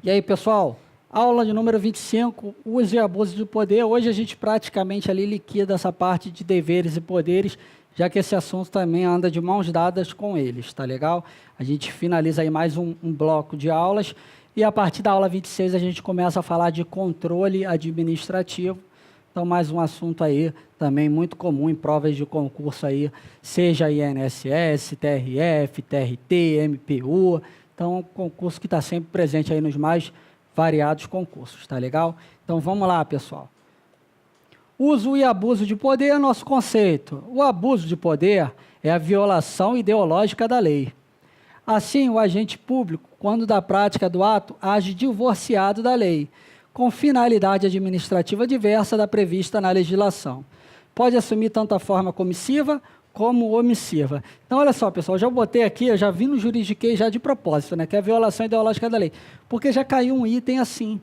E aí, pessoal, aula de número 25, uso e abuso de poder. Hoje a gente praticamente ali liquida essa parte de deveres e poderes, já que esse assunto também anda de mãos dadas com eles, tá legal? A gente finaliza aí mais um bloco de aulas e a partir da aula 26 a gente começa a falar de controle administrativo. Então, mais um assunto aí também muito comum em provas de concurso aí, seja INSS, TRF, TRT, MPU. Então, concurso que está sempre presente aí nos mais variados concursos, tá legal? Então, vamos lá, pessoal. Uso e abuso de poder é nosso conceito. O abuso de poder é a violação ideológica da lei. Assim, o agente público, quando da prática do ato, age divorciado da lei, com finalidade administrativa diversa da prevista na legislação. Pode assumir tanto a forma comissiva como omissiva. Então, olha só, pessoal, já botei aqui, eu já vi no juridiquês já de propósito, né, que é a violação ideológica da lei, porque já caiu um item assim,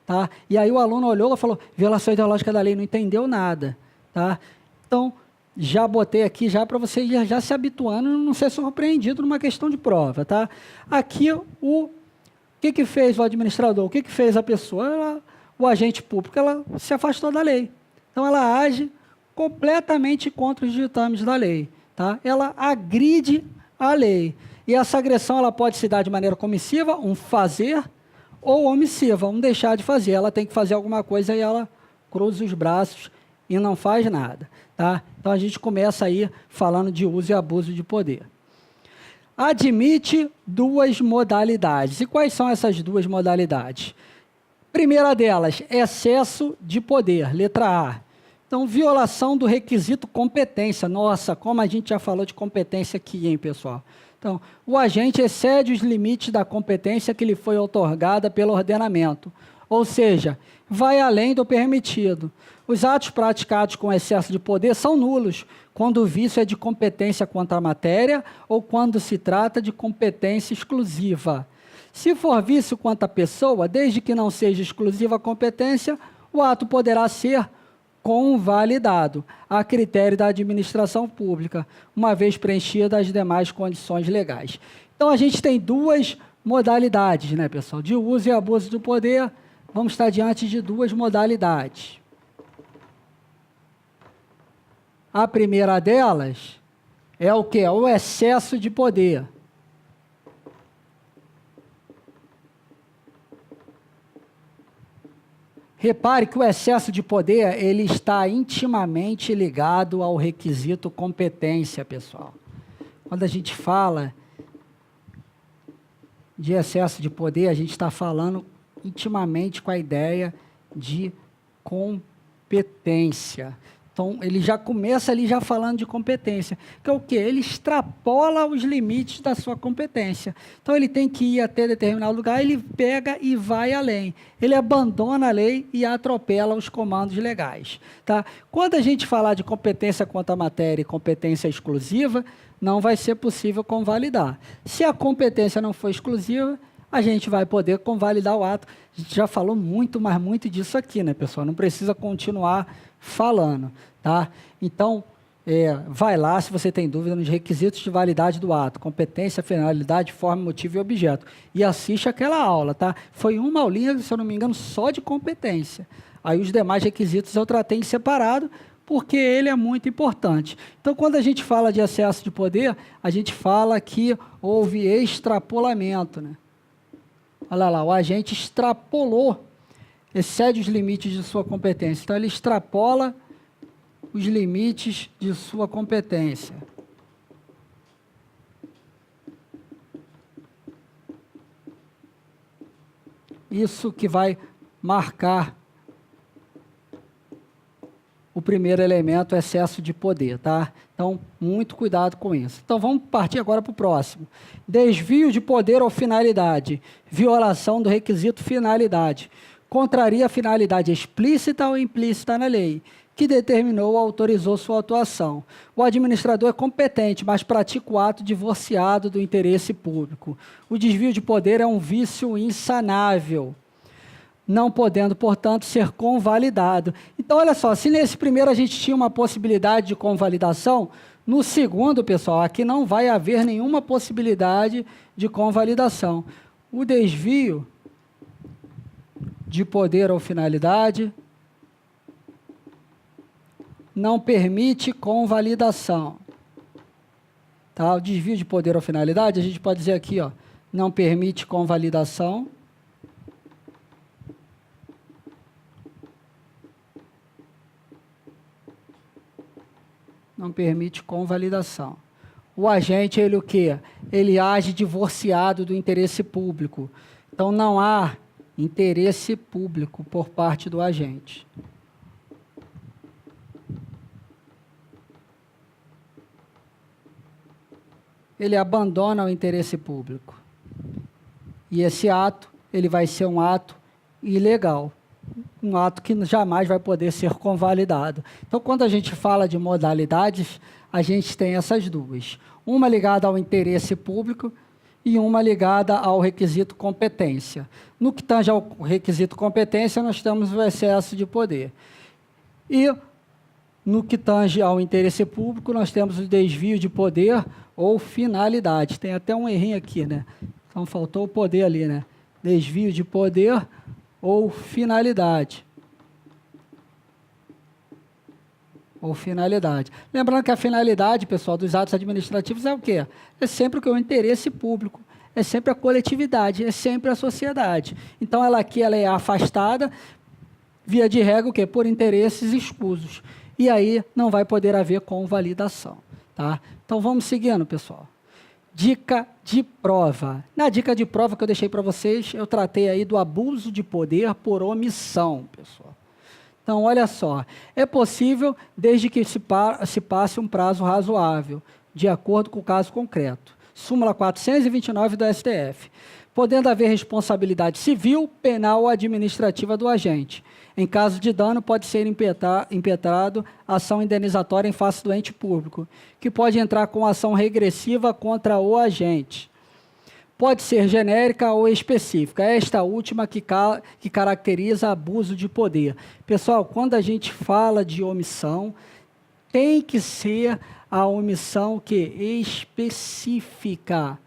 tá? E aí o aluno olhou e falou, violação ideológica da lei, não entendeu nada, tá? Então, já botei aqui já para você já se habituando e não ser surpreendido numa questão de prova, tá? Aqui, o que fez o administrador? O que fez a pessoa? O agente público, ela se afastou da lei. Então, ela age completamente contra os ditames da lei, tá? Ela agride a lei. E essa agressão ela pode se dar de maneira comissiva, um fazer, ou omissiva, um deixar de fazer. Ela tem que fazer alguma coisa e ela cruza os braços e não faz nada, tá? Então, a gente começa aí falando de uso e abuso de poder. Admite duas modalidades. E quais são essas duas modalidades? Primeira delas, excesso de poder, letra A. Então, violação do requisito competência. Nossa, como a gente já falou de competência aqui, hein, pessoal? Então, o agente excede os limites da competência que lhe foi outorgada pelo ordenamento, ou seja, vai além do permitido. Os atos praticados com excesso de poder são nulos, quando o vício é de competência quanto à matéria ou quando se trata de competência exclusiva. Se for vício quanto à pessoa, desde que não seja exclusiva a competência, o ato poderá ser convalidado, a critério da administração pública, uma vez preenchidas as demais condições legais. Então, a gente tem duas modalidades, né, pessoal? De uso e abuso do poder, vamos estar diante de duas modalidades. A primeira delas é o quê? O excesso de poder. Repare que o excesso de poder, ele está intimamente ligado ao requisito competência, pessoal. Quando a gente fala de excesso de poder, a gente está falando intimamente com a ideia de competência. Então, ele já começa ali já falando de competência, que é o quê? Ele extrapola os limites da sua competência. Então, ele tem que ir até determinado lugar, ele pega e vai além. Ele abandona a lei e atropela os comandos legais. Tá? Quando a gente falar de competência quanto à matéria e competência exclusiva, não vai ser possível convalidar. Se a competência não for exclusiva, a gente vai poder convalidar o ato. A gente já falou muito, mas muito disso aqui, né, pessoal? Não precisa continuar falando, tá? Então, vai lá se você tem dúvida nos requisitos de validade do ato, competência, finalidade, forma, motivo e objeto. E assiste aquela aula, tá? Foi uma aulinha, se eu não me engano, só de competência. Aí os demais requisitos eu tratei em separado, porque ele é muito importante. Então, quando a gente fala de excesso de poder, a gente fala que houve extrapolamento, né? Olha lá, o agente extrapolou, excede os limites de sua competência. Então, ele extrapola os limites de sua competência. Isso que vai marcar o primeiro elemento, excesso de poder, tá? Então, muito cuidado com isso. Então, vamos partir agora para o próximo. Desvio de poder ou finalidade. Violação do requisito finalidade. Contraria a finalidade explícita ou implícita na lei, que determinou ou autorizou sua atuação. O administrador é competente, mas pratica o ato divorciado do interesse público. O desvio de poder é um vício insanável, não podendo, portanto, ser convalidado. Então, olha só, se nesse primeiro a gente tinha uma possibilidade de convalidação, no segundo, pessoal, aqui não vai haver nenhuma possibilidade de convalidação. O desvio de poder ou finalidade não permite convalidação. Tá? O desvio de poder ou finalidade, a gente pode dizer aqui, ó, não permite convalidação. Não permite convalidação. O agente, ele o quê? Ele age divorciado do interesse público. Então, não há interesse público por parte do agente. Ele abandona o interesse público. E esse ato, ele vai ser um ato ilegal. Um ato que jamais vai poder ser convalidado. Então, quando a gente fala de modalidades, a gente tem essas duas. Uma ligada ao interesse público e uma ligada ao requisito competência. No que tange ao requisito competência, nós temos o excesso de poder. E no que tange ao interesse público, nós temos o desvio de poder ou finalidade. Tem até um errinho aqui, né? Então, faltou o poder ali, né? Desvio de poder ou finalidade. Ou finalidade. Lembrando que a finalidade, pessoal, dos atos administrativos é o quê? É sempre o que? O interesse público. É sempre a coletividade, é sempre a sociedade. Então, ela aqui ela é afastada, via de regra, o quê? Por interesses escusos. E aí não vai poder haver convalidação. Tá? Então, vamos seguindo, pessoal. Dica de prova. Na dica de prova que eu deixei para vocês, eu tratei aí do abuso de poder por omissão, pessoal. Então, olha só, é possível desde que se passe um prazo razoável, de acordo com o caso concreto. Súmula 429 do STF. Podendo haver responsabilidade civil, penal ou administrativa do agente. Em caso de dano, pode ser impetrado ação indenizatória em face do ente público, que pode entrar com ação regressiva contra o agente. Pode ser genérica ou específica. Esta última que caracteriza abuso de poder. Pessoal, quando a gente fala de omissão, tem que ser a omissão que específica.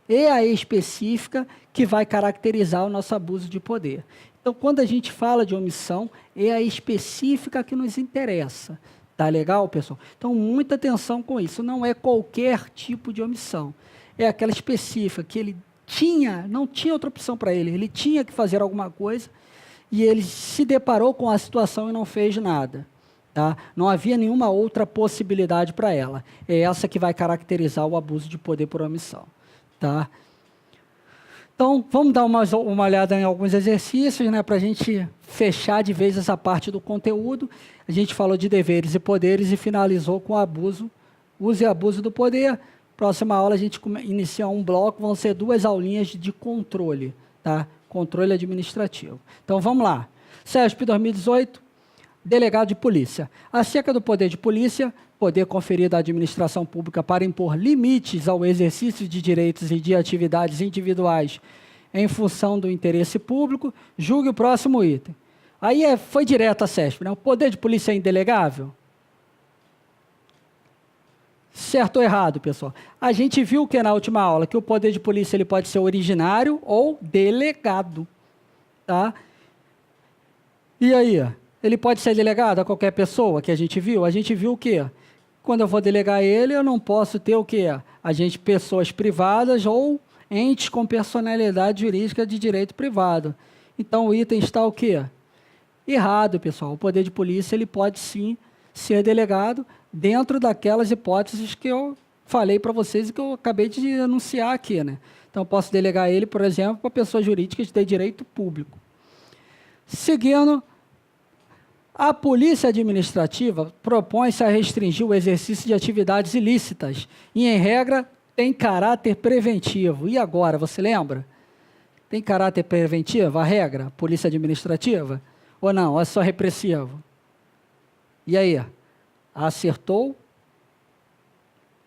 É a específica que vai caracterizar o nosso abuso de poder. Então, quando a gente fala de omissão, é a específica que nos interessa. Tá legal, pessoal? Então, muita atenção com isso. Não é qualquer tipo de omissão. É aquela específica que ele não tinha outra opção para ele. Ele tinha que fazer alguma coisa e ele se deparou com a situação e não fez nada. Tá? Não havia nenhuma outra possibilidade para ela. É essa que vai caracterizar o abuso de poder por omissão. Tá? Então, vamos dar uma olhada em alguns exercícios, né, para a gente fechar de vez essa parte do conteúdo. A gente falou de deveres e poderes e finalizou com abuso, uso e abuso do poder. Próxima aula a gente inicia um bloco, vão ser 2 aulinhas de controle, tá? Controle administrativo. Então, vamos lá. CESP 2018, delegado de polícia. Acerca do poder de polícia, poder conferido à administração pública para impor limites ao exercício de direitos e de atividades individuais em função do interesse público, julgue o próximo item. Aí foi direto a CESP, né? O poder de polícia é indelegável? Certo ou errado, pessoal? A gente viu que na última aula que o poder de polícia ele pode ser originário ou delegado. Tá? E aí? Ele pode ser delegado a qualquer pessoa que a gente viu? A gente viu o quê? Quando eu vou delegar ele, eu não posso ter o quê? Pessoas privadas ou entes com personalidade jurídica de direito privado. Então, o item está o quê? Errado, pessoal. O poder de polícia ele pode sim ser delegado dentro daquelas hipóteses que eu falei para vocês e que eu acabei de anunciar aqui, né? Então, eu posso delegar ele, por exemplo, para pessoas jurídicas de direito público. Seguindo, a polícia administrativa propõe-se a restringir o exercício de atividades ilícitas e, em regra, tem caráter preventivo. E agora, você lembra? Tem caráter preventivo a regra, polícia administrativa? Ou não? É só repressivo? E aí? Acertou?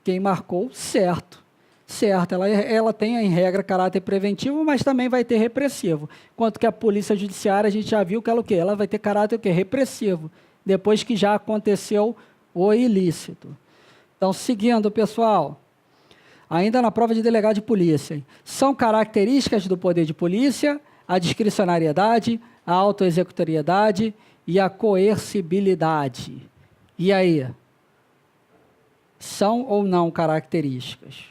Quem marcou? Certo. Certo, ela tem, em regra, caráter preventivo, mas também vai ter repressivo. Enquanto que a polícia judiciária, a gente já viu que ela o quê? Ela vai ter caráter o quê? Repressivo, depois que já aconteceu o ilícito. Então, seguindo, pessoal, ainda na prova de delegado de polícia, são características do poder de polícia a discricionariedade, a autoexecutoriedade e a coercibilidade. E aí? São ou não características?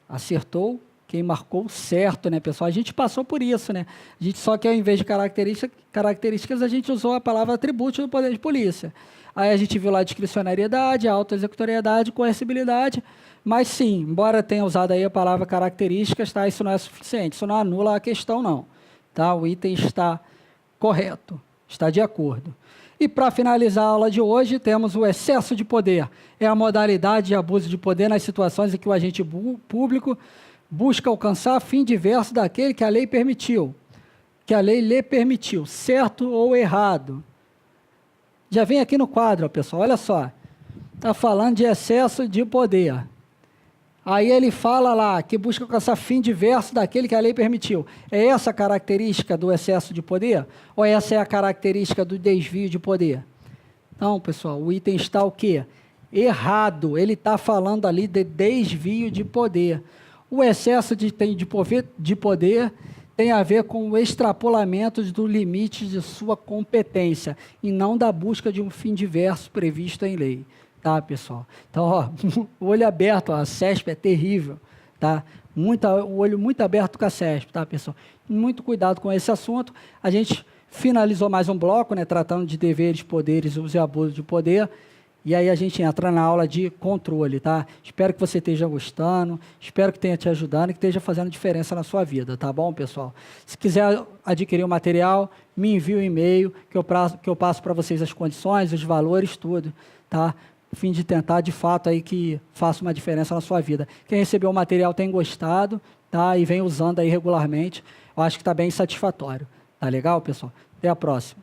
Acertou quem marcou certo, né, pessoal? A gente passou por isso, né? A gente, só que ao invés de características, a gente usou a palavra atributo do poder de polícia. Aí a gente viu lá a discricionariedade, a autoexecutoriedade, coercibilidade, mas sim, embora tenha usado aí a palavra características, tá? Isso não é suficiente, isso não anula a questão, não. Tá? O item está correto, está de acordo. E para finalizar a aula de hoje, temos o excesso de poder. É a modalidade de abuso de poder nas situações em que o agente público busca alcançar fim diverso daquele que a lei permitiu, que a lei lhe permitiu, certo ou errado. Já vem aqui no quadro, pessoal, olha só. Está falando de excesso de poder. Aí ele fala lá que busca alcançar fim diverso daquele que a lei permitiu. É essa a característica do excesso de poder? Ou essa é a característica do desvio de poder? Não, pessoal, o item está o quê? Errado. Ele está falando ali de desvio de poder. O excesso de poder tem a ver com o extrapolamento do limite de sua competência e não da busca de um fim diverso previsto em lei. Tá, pessoal? Então, ó, o olho aberto, ó, a CESP é terrível, tá? O olho muito aberto com a CESP, tá, pessoal? Muito cuidado com esse assunto. A gente finalizou mais um bloco, né, tratando de deveres, poderes, uso e abuso de poder. E aí a gente entra na aula de controle, tá? Espero que você esteja gostando, espero que tenha te ajudando e que esteja fazendo diferença na sua vida, tá bom, pessoal? Se quiser adquirir o material, me envie um e-mail que eu passo para vocês as condições, os valores, tudo, tá? A fim de tentar, de fato, aí que faça uma diferença na sua vida. Quem recebeu o material tem gostado, tá? E vem usando aí regularmente, eu acho que está bem satisfatório. Tá legal, pessoal? Até a próxima.